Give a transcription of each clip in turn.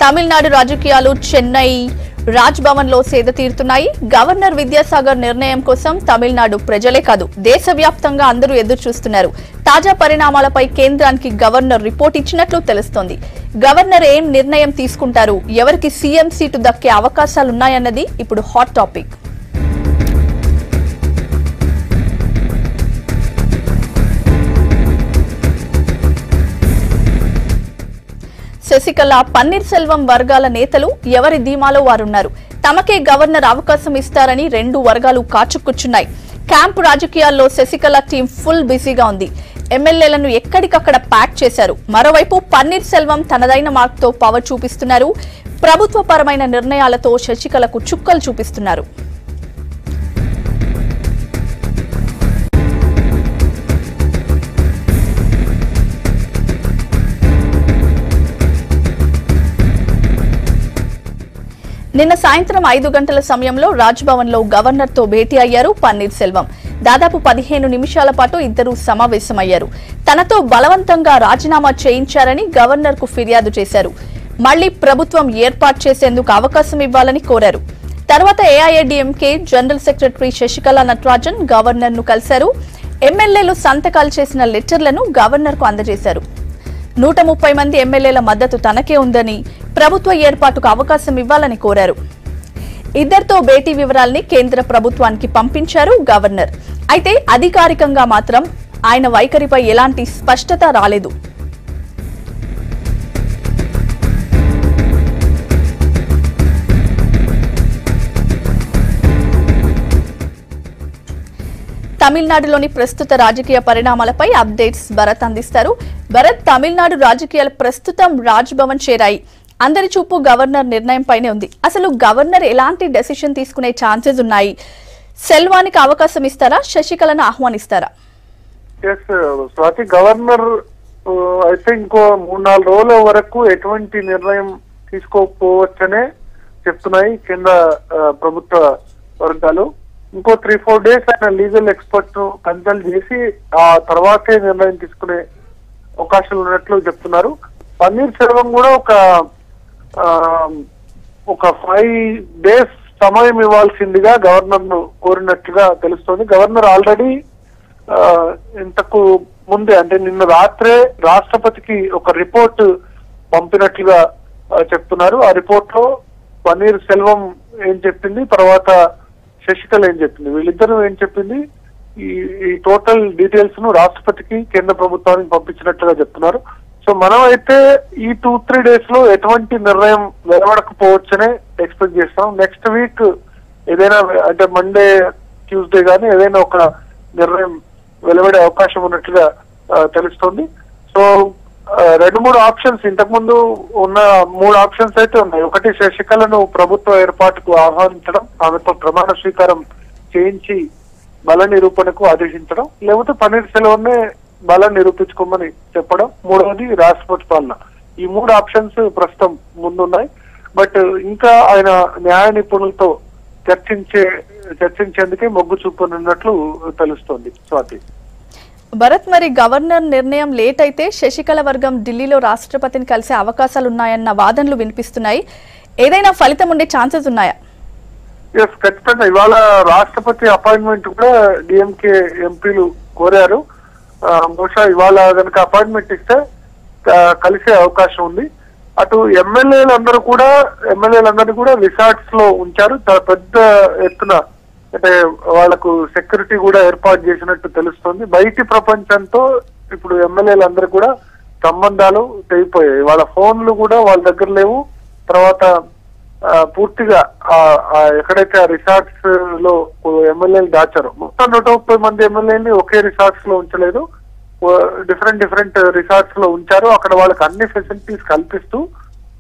తమిళనాడు రాజకీయాలు చెన్నై రాజ్ భవన్ లో సేద తీరుతున్నాయి. గవర్నర్ విద్యాసాగర్ నిర్ణయం కోసం తమిళనాడు ప్రజలే కాదు దేశవ్యాప్తంగా అందరూ ఎదురు చూస్తున్నారు. తాజా పరిణామాలపై కేంద్రానికి గవర్నర్ రిపోర్ట్ ఇచ్చినట్లు తెలుస్తోంది. గవర్నర్ ఏం నిర్ణయం తీసుకుంటారు, ఎవరికి సీఎం సీటు దక్కే అవకాశాలున్నాయన్నది ఇప్పుడు హాట్ టాపిక్. శశికళ, పన్నీర్ సెల్వం వర్గాల నేతలు ఎవరి ధీమాలో వారున్నారు. తమకే గవర్నర్ అవకాశం ఇస్తారని రెండు వర్గాలు కాచుకూర్చున్నాయి. క్యాంపు రాజకీయాల్లో శశికళ టీం ఫుల్ బిజీగా ఉంది. ఎమ్మెల్యేలను ఎక్కడికక్కడ ప్యాక్ చేశారు. మరోవైపు పన్నీర్ సెల్వం తనదైన మార్క్తో పవర్ చూపిస్తున్నారు. ప్రభుత్వపరమైన నిర్ణయాలతో శశికళకు చుక్కలు చూపిస్తున్నారు. నిన్న సాయంత్రం 5 గంటల సమయంలో రాజ్ భవన్ లో గవర్నర్ తో భేటీ అయ్యారు పన్నీర్ సెల్వం. దాదాపు 15 నిమిషాల పాటు ఇద్దరు సమావేశమయ్యారు. తనతో బలవంతంగా రాజీనామా చేయించారని గవర్నర్ కు ఫిర్యాదు చేశారు. మళ్లీ ప్రభుత్వం ఏర్పాటు చేసేందుకు అవకాశం ఇవ్వాలని కోరారు. తర్వాత AIADMK general secretary Sasikala Natarajan governor ను కలిశారు. ఎమ్మెల్యేలు సంతకాలు చేసిన లెటర్లను గవర్నర్ కు అందజేశారు. 130 మంది ఎమ్మెల్యేల మద్దతు తనకే ఉందని, ప్రభుత్వ ఏర్పాటుకు అవకాశం ఇవ్వాలని కోరారు. ఇద్దరితో భేటీ వివరాల్ని కేంద్ర ప్రభుత్వానికి పంపించారు గవర్నర్. అయితే అధికారికంగా మాత్రం ఆయన వైఖరిపై ఎలాంటి స్పష్టత రాలేదు. తమిళనాడులోని ప్రస్తుత రాజకీయ పరిణామాలపై అప్డేట్స్ భరత్ అందిస్తారు. భరత్, తమిళనాడు రాజకీయాలు ప్రస్తుతం రాజ్ భవన్ చేరాయి. అందరి చూపు గవర్నర్ నిర్ణయం పైనే ఉంది. అసలు గవర్నర్ ఎలాంటి డెసిషన్ తీసుకునే ఛాన్సెస్ ఉన్నాయి? సెల్వానికి అవకాశం ఇస్తారా, శశికళను ఆహ్వానిస్తారా? స్వాతి, గవర్నర్ అయితే ఇంకో 3-4 రోజుల వరకు ఎటువంటి నిర్ణయం తీసుకోకపోవచ్చనే చెప్తున్నాయి కేంద్ర ప్రభుత్వ వర్గాలు. ఇంకో 3-4 డేస్ ఆయన లీగల్ ఎక్స్పర్ట్ ను కన్సల్ట్ చేసి ఆ తర్వాతే నిర్ణయం తీసుకునే అవకాశాలు ఉన్నట్లు చెప్తున్నారు. పన్నీర్ సెల్వం కూడా ఒక 5 డేస్ సమయం ఇవ్వాల్సిందిగా గవర్నర్ ను కోరినట్లుగా తెలుస్తోంది. గవర్నర్ ఆల్రెడీ ఇంతకు ముందే అంటే నిన్న రాత్రే రాష్ట్రపతికి ఒక రిపోర్ట్ పంపినట్లుగా చెప్తున్నారు. ఆ రిపోర్ట్ లో పన్నీర్ సెల్వం ఏం చెప్పింది, తర్వాత శశికళ ఏం చెప్పింది, వీళ్ళిద్దరూ ఏం చెప్పింది, ఈ టోటల్ డీటెయిల్స్ ను రాష్ట్రపతికి కేంద్ర ప్రభుత్వానికి పంపించినట్లుగా చెప్తున్నారు. సో మనం అయితే ఈ 2-3 డేస్ లో ఎటువంటి నిర్ణయం వెలువడకపోవచ్చనే ఎక్స్పెక్ట్ చేస్తాం. నెక్స్ట్ వీక్ ఏదైనా అంటే మండే, ట్యూస్డే గానీ ఏదైనా ఒక నిర్ణయం వెలువడే అవకాశం ఉన్నట్లుగా తెలుస్తోంది. సో 2-3 ఆప్షన్స్, ఇంతకు ముందు ఉన్న 3 ఆప్షన్స్ అయితే ఉన్నాయి. ఒకటి, శశికళను ప్రభుత్వ ఏర్పాటుకు ఆహ్వానించడం, ఆమెతో ప్రమాణ స్వీకారం చేయించి బల నిరూపణకు ఆదేశించడం, లేకపోతే పన్నీర్ సెల్వన్నే బలం నిరూపించుకోమని చెప్పడం, మూడవది రాష్ట్రపతి పాలన. ఈ 3 ఆప్షన్స్ ప్రస్తుతం ముందున్నాయి. బట్ ఇంకా ఆయన న్యాయ నిపుణులతో చర్చించేందుకే మొగ్గు చూపనున్నట్లు తెలుస్తోంది. స్వాతి, భరత్, మరి గవర్నర్ నిర్ణయం లేట్ అయితే శశికళ వర్గం ఢిల్లీలో రాష్ట్రపతిని కలిసే అవకాశాలున్నాయన్న వాదనలు వినిపిస్తున్నాయి. ఏదైనా ఫలితం ఉండే ఛాన్సెస్ ఉన్నాయా? ఖచ్చితంగా. ఇవాళ రాష్ట్రపతి అపాయింట్మెంట్ కూడా డిఎంకే ఎంపీలు కోరారు. బహుశా ఇవాళ కనుక అపాయింట్మెంట్ ఇస్తే కలిసే అవకాశం ఉంది. అటు ఎమ్మెల్యేలందరినీ కూడా రిసార్ట్స్ లో ఉంచారు. చాలా పెద్ద ఎత్తున అంటే వాళ్లకు సెక్యూరిటీ కూడా ఏర్పాటు చేసినట్టు తెలుస్తుంది. బయటి ప్రపంచంతో ఇప్పుడు ఎమ్మెల్యేలందరూ కూడా సంబంధాలు తెగిపోయాయి. వాళ్ళ ఫోన్లు కూడా వాళ్ళ దగ్గర లేవు. తర్వాత పూర్తిగా ఎక్కడైతే రిసార్ట్స్ లో ఎమ్మెల్యేలు దాచారు, మొత్తం 130 మంది ఎమ్మెల్యేని ఒకే రిసార్ట్స్ లో ఉంచలేదు, డిఫరెంట్ రిసార్ట్స్ లో ఉంచారు. అక్కడ వాళ్ళకి అన్ని ఫెసిలిటీస్ కల్పిస్తూ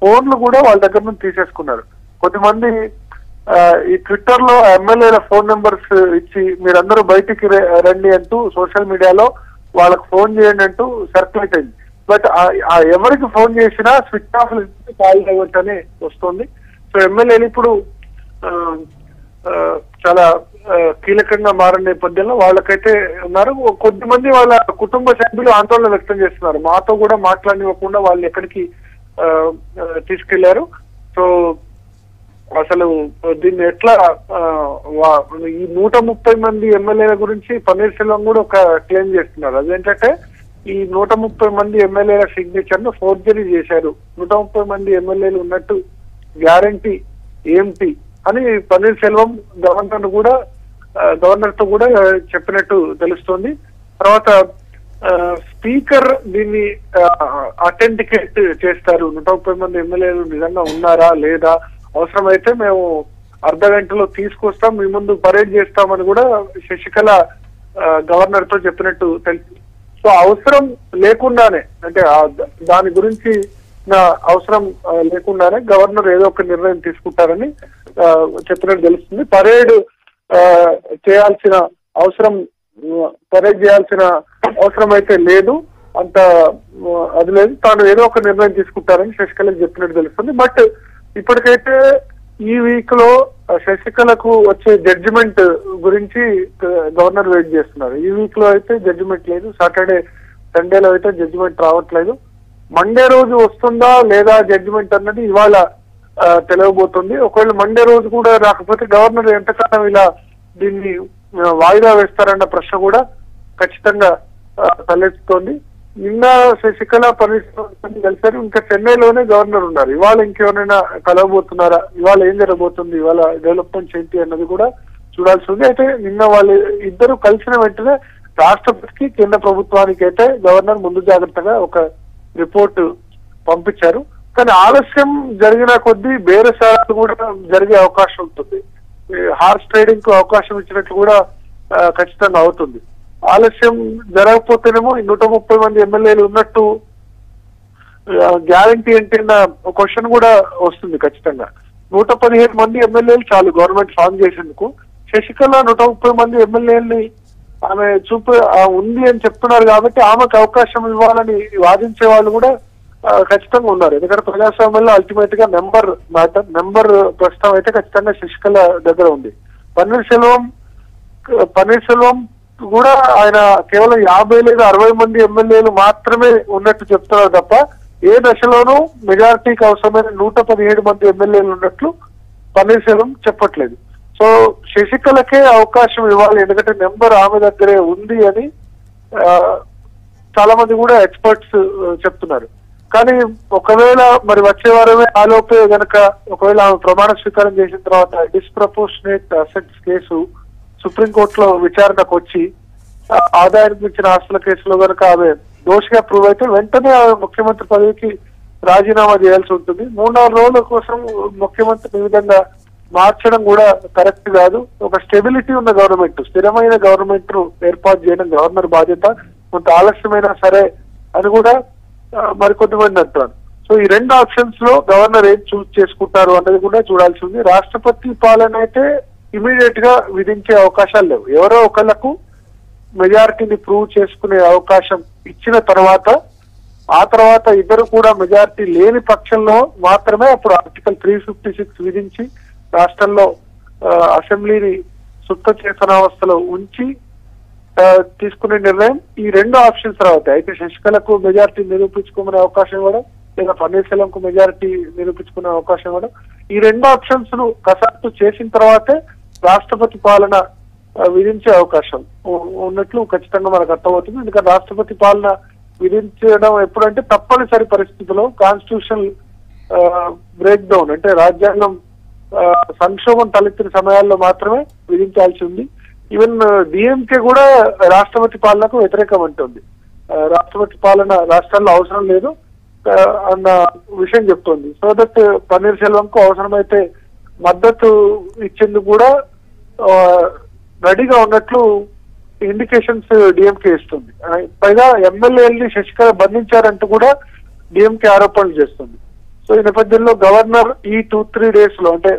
ఫోన్లు కూడా వాళ్ళ దగ్గర నుంచి తీసేసుకున్నారు. కొద్దిమంది ఈ ట్విట్టర్ లో ఎమ్మెల్యేల ఫోన్ నెంబర్స్ ఇచ్చి మీరందరూ బయటికి రండి అంటూ సోషల్ మీడియాలో వాళ్ళకు ఫోన్ చేయండి అంటూ సర్క్యులేట్ అయింది. బట్ ఎవరికి ఫోన్ చేసినా స్విచ్ ఆఫ్ కాల్ డైవర్ట్ అనే వస్తుంది. సో ఎమ్మెల్యేలు ఇప్పుడు చాలా కీలకంగా మారిన నేపథ్యంలో వాళ్ళకైతే ఉన్నారు. కొద్దిమంది వాళ్ళ కుటుంబ సభ్యులు ఆందోళన వ్యక్తం చేస్తున్నారు. మాతో కూడా మాట్లాడివ్వకుండా వాళ్ళు ఎక్కడికి తీసుకెళ్లారు. సో అసలు దీన్ని ఎట్లా ఈ 130 మంది ఎమ్మెల్యేల గురించి పన్నీర్ సెల్వం కూడా ఒక క్లెయిమ్ చేస్తున్నారు. అదేంటంటే ఈ 130 మంది ఎమ్మెల్యేల సిగ్నేచర్ ను ఫోర్జరీ చేశారు, 130 మంది ఎమ్మెల్యేలు ఉన్నట్టు గ్యారంటీ ఏంటి అని పన్నీర్ సెల్వం గవర్నర్ తో కూడా చెప్పినట్టు తెలుస్తోంది. తర్వాత స్పీకర్ దీన్ని అథెంటికేట్ చేస్తారు, 130 మంది ఎమ్మెల్యేలు నిజంగా ఉన్నారా లేదా, అవసరమైతే మేము అర్ధ గంటలో తీసుకొస్తాం, మీ ముందు పరేడ్ చేస్తామని కూడా శశికళ గవర్నర్ తో చెప్పినట్టు తెలుసు. సో అవసరం లేకుండానే, అంటే దాని గురించి అవసరం లేకుండానే గవర్నర్ ఏదో ఒక నిర్ణయం తీసుకుంటారని చెప్పినట్టు తెలుస్తుంది. పరేడ్ చేయాల్సిన అవసరం అయితే లేదు, అంత అది లేదు, తాను ఏదో ఒక నిర్ణయం తీసుకుంటారని శశికళకి చెప్పినట్టు తెలుస్తుంది. బట్ ఇప్పటికైతే ఈ వీక్ లో శశికళకు వచ్చే జడ్జిమెంట్ గురించి గవర్నర్ వెయిట్ చేస్తున్నారు. ఈ వీక్ లో అయితే జడ్జిమెంట్ లేదు, సాటర్డే సండేలో అయితే జడ్జిమెంట్ రావట్లేదు. మండే రోజు వస్తుందా లేదా జడ్జిమెంట్ అన్నది ఇవాళ తెలియబోతుంది. ఒకవేళ మండే రోజు కూడా రాకపోతే గవర్నర్ ఎంతకాలం ఇలా దీన్ని వాయిదా వేస్తారన్న ప్రశ్న కూడా ఖచ్చితంగా తలెత్తుతోంది. నిన్న శశికళ పన్నీర్ కలిసారు, ఇంకా చెన్నైలోనే గవర్నర్ ఉన్నారు. ఇవాళ ఇంకెవరైనా కలవబోతున్నారా, ఇవాళ ఏం జరగబోతుంది, ఇవాళ డెవలప్మెంట్స్ ఏంటి అన్నది కూడా చూడాల్సి ఉంది. అయితే నిన్న వాళ్ళు ఇద్దరు కలిసిన వెంటనే రాష్ట్రపతికి కేంద్ర ప్రభుత్వానికి అయితే గవర్నర్ ముందు జాగ్రత్తగా ఒక రిపోర్ట్ పంపించారు. కానీ ఆలస్యం జరిగిన కొద్దీ బేరసారాలు కూడా జరిగే అవకాశం ఉంటుంది, హార్స్ ట్రేడింగ్ కు అవకాశం ఇచ్చినట్లు కూడా ఖచ్చితంగా అవుతుంది. ఆలస్యం జరగకపోతేనేమో 130 మంది ఎమ్మెల్యేలు ఉన్నట్టు గ్యారంటీ అంటే క్వశ్చన్ కూడా వస్తుంది ఖచ్చితంగా. 115 మంది ఎమ్మెల్యేలు చాలు గవర్నమెంట్ ఫామ్ చేసేందుకు. శశికళ 130 మంది ఎమ్మెల్యేలని ఆమె ఉంది అని చెప్తున్నారు కాబట్టి ఆమెకు అవకాశం ఇవ్వాలని వాదించే వాళ్ళు కూడా ఖచ్చితంగా ఉన్నారు. ఎందుకంటే ప్రజాస్వామ్యంలో అల్టిమేట్ గా నెంబర్ ప్రస్తుతం అయితే ఖచ్చితంగా శశికళ దగ్గర ఉంది. పన్నీర్ సెల్వం కూడా ఆయన కేవలం 50 లేదా 60 మంది ఎమ్మెల్యేలు మాత్రమే ఉన్నట్టు చెప్తున్నారు తప్ప ఏ దశలోనూ మెజారిటీకి అవసరమైన 117 మంది ఎమ్మెల్యేలు ఉన్నట్లు పన్నీర్ సెల్వం చెప్పట్లేదు. సో శశికళకే అవకాశం ఇవ్వాలి, ఎందుకంటే నెంబర్ ఆమె దగ్గరే ఉంది అని చాలా మంది కూడా ఎక్స్పర్ట్స్ చెప్తున్నారు. కానీ ఒకవేళ మరి వచ్చే వారమే ఆలోపే గనక ఒకవేళ ఆమె ప్రమాణ స్వీకారం చేసిన తర్వాత డిస్ప్రపోర్షనేట్ అసెట్స్ కేసు సుప్రీంకోర్టులో విచారణకు వచ్చి ఆదాయానికి మించిన ఆస్తుల కేసులో కనుక ఆమె దోషిగా ప్రూవ్ అయితే వెంటనే ఆమె ముఖ్యమంత్రి పదవికి రాజీనామా చేయాల్సి ఉంటుంది. 3-4 రోజుల కోసం ముఖ్యమంత్రిని ఈ విధంగా మార్చడం కూడా కరెక్ట్ కాదు. ఒక స్టెబిలిటీ ఉన్న గవర్నమెంట్, స్థిరమైన గవర్నమెంట్ ఏర్పాటు చేయడం గవర్నర్ బాధ్యత. కొంత ఆలస్యమైనా సరే అని కూడా మరికొంతమంది అంటారు. సో ఈ 2 ఆప్షన్స్ లో గవర్నర్ ఏం చూస్ చేసుకుంటారు అన్నది కూడా చూడాల్సి ఉంది. రాష్ట్రపతి పాలన అయితే ఇమీడియట్ గా విధించే అవకాశాలు లేవు. ఎవరో ఒకళ్ళకు మెజారిటీని ప్రూవ్ చేసుకునే అవకాశం ఇచ్చిన తర్వాత ఆ తర్వాత ఇద్దరు కూడా మెజారిటీ లేని పక్షంలో మాత్రమే అప్పుడు ఆర్టికల్ 356 విధించి రాష్ట్రంలో అసెంబ్లీని సుప్త చేతనావస్థలో ఉంచి తీసుకునే నిర్ణయం. ఈ 2 ఆప్షన్స్ తర్వాత అయితే శశికళకు మెజారిటీ నిరూపించుకునే అవకాశం ఇవ్వడం లేదా పన్నీర్ సెల్వంకు మెజారిటీ నిరూపించుకునే అవకాశం ఇవ్వడం, ఈ 2 ఆప్షన్స్ ను కసరత్తు చేసిన తర్వాతే రాష్ట్రపతి పాలన విధించే అవకాశం ఉన్నట్లు ఖచ్చితంగా మనకు అర్థమవుతుంది. ఎందుకంటే రాష్ట్రపతి పాలన విధించడం ఎప్పుడంటే తప్పనిసరి పరిస్థితుల్లో కాన్స్టిట్యూషన్ బ్రేక్ డౌన్ అంటే రాజ్యాంగం సంక్షోభం తలెత్తిన సమయాల్లో మాత్రమే విధించాల్సి ఉంది. ఈవెన్ డిఎంకే కూడా రాష్ట్రపతి పాలనకు వ్యతిరేకం అంటుంది. రాష్ట్రపతి పాలన రాష్ట్రాల్లో అవసరం లేదు అన్న విషయం చెప్తోంది. సో దట్ పన్నీర్ సెల్వంకు అవసరమైతే మద్దతు ఇచ్చేందుకు కూడా రెడీగా ఉన్నట్లు ఇండికేషన్స్ డిఎంకే ఇస్తుంది. పైగా ఎమ్మెల్యేలని శశికళ బంధించారంటూ కూడా డిఎంకే ఆరోపణలు చేస్తుంది. సో ఈ నేపథ్యంలో గవర్నర్ ఈ 2-3 డేస్ లో అంటే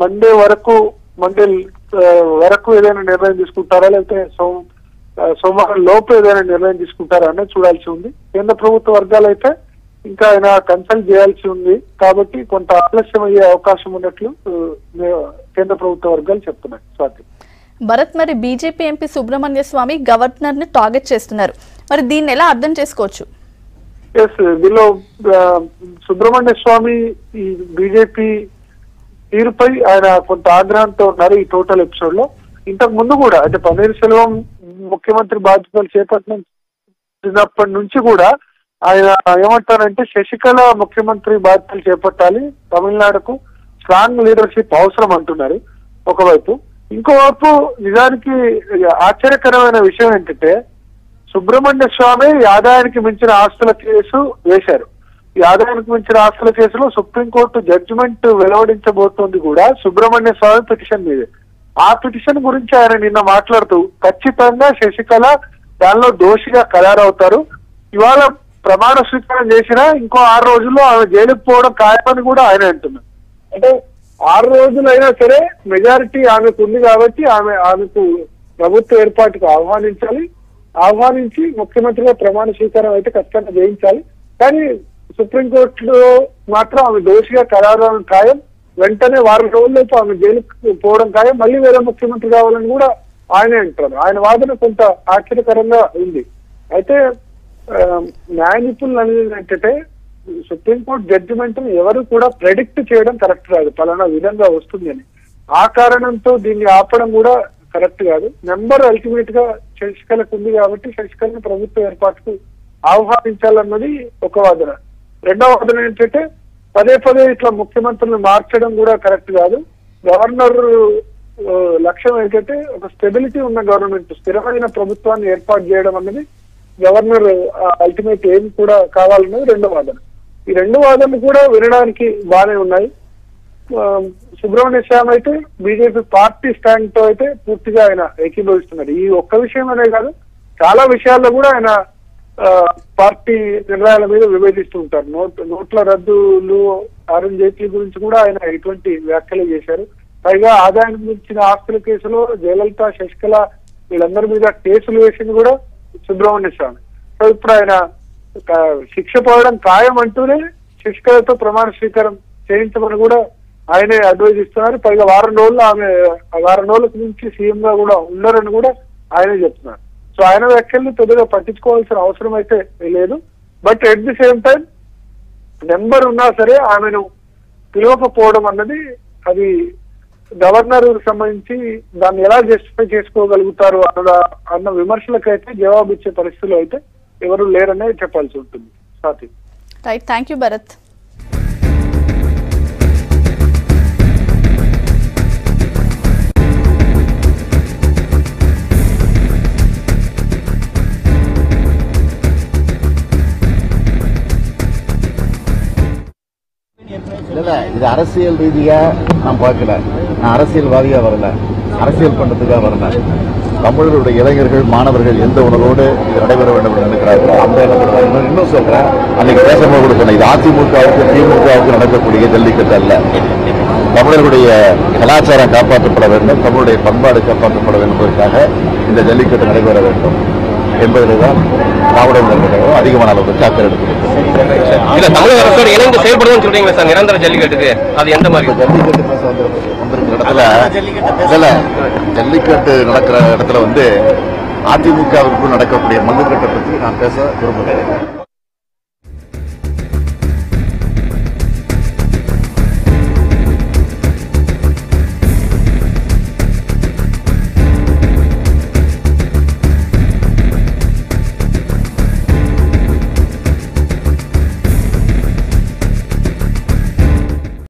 మండే వరకు ఏదైనా నిర్ణయం తీసుకుంటారా లేకపోతే సోమవారం లోపు ఏదైనా నిర్ణయం తీసుకుంటారా అనేది చూడాల్సి ఉంది. కేంద్ర ప్రభుత్వ వర్గాలు అయితే ఇంకా ఆయన కన్సల్ట్ చేయాల్సి ఉంది కాబట్టి కొంత ఆలస్యం అయ్యే అవకాశం ఉన్నట్లు కేంద్ర ప్రభుత్వ వర్గాలు చెప్తున్నాయి. స్వాతి భరత్, మరి బీజేపీ ఎంపీ సుబ్రహ్మణ్య స్వామి గవర్నర్ ని టార్గెట్ చేస్తున్నారు, మరి దీన్ని ఎలా అర్థం చేసుకోవచ్చు? ఎస్, దీనిలో సుబ్రహ్మణ్య స్వామి ఈ బీజేపీ తీరుపై ఆయన కొంత ఆగ్రహంతో ఉన్నారు ఈ టోటల్ ఎపిసోడ్ లో. ఇంతకు ముందు కూడా అంటే పన్నీర్ సెల్వం ముఖ్యమంత్రి బాధ్యతలు చేపట్టినప్పటి నుంచి కూడా ఆయన ఏమంటారంటే శశికళ ముఖ్యమంత్రి బాధ్యతలు చేపట్టాలి, తమిళనాడుకు స్ట్రాంగ్ లీడర్షిప్ అవసరం అంటున్నారు ఒకవైపు. ఇంకోవైపు నిజానికి ఆశ్చర్యకరమైన విషయం ఏంటంటే సుబ్రహ్మణ్య స్వామి ఆదాయానికి మించిన ఆస్తుల కేసు వేశారు. ఈ ఆదాయానికి మించిన ఆస్తుల కేసులో సుప్రీంకోర్టు జడ్జిమెంట్ వెలువడించబోతోంది కూడా సుబ్రహ్మణ్య స్వామి పిటిషన్ మీదే. ఆ పిటిషన్ గురించి ఆయన నిన్న మాట్లాడుతూ ఖచ్చితంగా శశికళ దానిలో దోషిగా ఖరారవుతారు, ఇవాళ ప్రమాణ స్వీకారం చేసినా ఇంకో 6 రోజుల్లో ఆమె జైలుకు పోవడం ఖాయమని కూడా ఆయన అంటున్నారు. అంటే 6 రోజులైనా సరే మెజారిటీ ఆమెకు ఉంది కాబట్టి ఆమెకు ప్రభుత్వ ఏర్పాటుకు ఆహ్వానించి ముఖ్యమంత్రిగా ప్రమాణ స్వీకారం అయితే ఖచ్చితంగా చేయించాలి. కానీ సుప్రీంకోర్టులో మాత్రం ఆమె దోషిగా ఖరారు ఖాయం, వెంటనే 4 రోజుల్లోపు ఆమె జైలుకు పోవడం ఖాయం, మళ్ళీ వేరే ముఖ్యమంత్రి కావాలని కూడా ఆయనే అంటారు. ఆయన వాదన కొంత ఆశ్చర్యకరంగా ఉంది. అయితే న్యాయ నిపుణులు అనేది ఏంటంటే సుప్రీంకోర్టు జడ్జిమెంట్ ఎవరు కూడా ప్రెడిక్ట్ చేయడం కరెక్ట్ కాదు, పలానా విధంగా వస్తుంది అని. ఆ కారణంతో దీన్ని ఆపడం కూడా కరెక్ట్ కాదు. నెంబర్ అల్టిమేట్ గా శశికళకు ఉంది కాబట్టి శశికళను ప్రభుత్వ ఏర్పాటుకు ఆహ్వానించాలన్నది ఒక వాదన. రెండవ వాదన ఏంటంటే పదే ఇట్లా ముఖ్యమంత్రులను మార్చడం కూడా కరెక్ట్ కాదు. గవర్నర్ లక్ష్యం ఏంటంటే ఒక స్టెబిలిటీ ఉన్న గవర్నమెంట్, స్థిరమైన ప్రభుత్వాన్ని ఏర్పాటు చేయడం అన్నది గవర్నర్ అల్టిమేట్ ఏం కూడా కావాలన్నది రెండో వాదన. ఈ 2 వాదనలు కూడా వినడానికి బాగానే ఉన్నాయి. సుబ్రహ్మణ్య స్వామి అయితే బీజేపీ పార్టీ స్టాండ్ తో అయితే పూర్తిగా ఆయన ఏకీభవిస్తున్నారు. ఈ ఒక్క విషయం అనే కాదు, చాలా విషయాల్లో కూడా ఆయన పార్టీ నిర్ణయాల మీద విభేదిస్తూ ఉంటారు. నోట్ల రద్దులు, అరుణ్ జైట్లీ గురించి కూడా ఆయన ఎటువంటి వ్యాఖ్యలు చేశారు. పైగా ఆదాయానికి మించిన ఆస్తుల కేసులో జయలలిత, శశికళ వీళ్ళందరి మీద కేసులు వేసింది కూడా సుబ్రహ్మణ్య స్వామి. సో ఇప్పుడు ఆయన శిక్ష పడడం ఖాయం అంటూనే శశికళతో ప్రమాణ స్వీకారం చేయించమని కూడా ఆయనే అడ్వైజ్ ఇస్తున్నారు. పైగా 4 రోజులకు నుంచి సీఎం గా కూడా ఉన్నారని కూడా ఆయనే చెప్తున్నారు. సో ఆయన వ్యాఖ్యల్ని పెద్దగా పట్టించుకోవాల్సిన అవసరం అయితే లేదు. But at the same time number ఉన్నా సరే ఆమెను పిలవకపోవడం అన్నది అది గవర్నర్ సంబంధించి దాన్ని ఎలా జస్టిఫై చేసుకోగలుగుతారు అన్న విమర్శలకైతే జవాబు ఇచ్చే పరిస్థితులు అయితే ఎవరు లేరనే చెప్పాల్సి ఉంటుంది. Swathi. Right, thank you Bharat. இது அரசியல் ரீதியா நான் பார்க்கல. நான் அரசியல்வாதியா வரல, அரசியல் பண்றதுக்காக வரல. தமிழருடைய இளைஞர்கள், மாணவர்கள் எந்த உணர்வோடு இது நடைபெற வேண்டும் என்று நினைக்கிறார்களோ அந்த எண்ணத்தில் இன்னும் சொல்றேன். அன்னைக்கு பேசும்போது கூட சொன்னேன், இது அதிமுகவுக்கு திமுகவுக்கு நடக்கக்கூடிய ஜல்லிக்கட்டு அல்ல. தமிழர்களுடைய கலாச்சாரம் காப்பாற்றப்பட வேண்டும், தமிழுடைய பண்பாடு காப்பாற்றப்பட வேண்டும் என்பதற்காக இந்த ஜல்லிக்கட்டு நடைபெற வேண்டும் என்பதில்தான் திராவிட முன்னேற்ற அதிகமான அளவுக்கு அக்கறை எடுக்கிறது. தமிழக அரசோடு இணைந்து செயல்படுதுன்னு சொல்றீங்களா சார்? நிரந்தர ஜல்லிக்கட்டுக்கு அது எந்த மாதிரி? ஜல்லிக்கட்டு வந்திருக்கிற இடத்துல ஜல்லிக்கட்டு நடக்கிற இடத்துல அதிமுகவிற்குள் நடக்கக்கூடிய மல்லுக்கட்டை பற்றி நான் பேச விரும்புகிறேன்.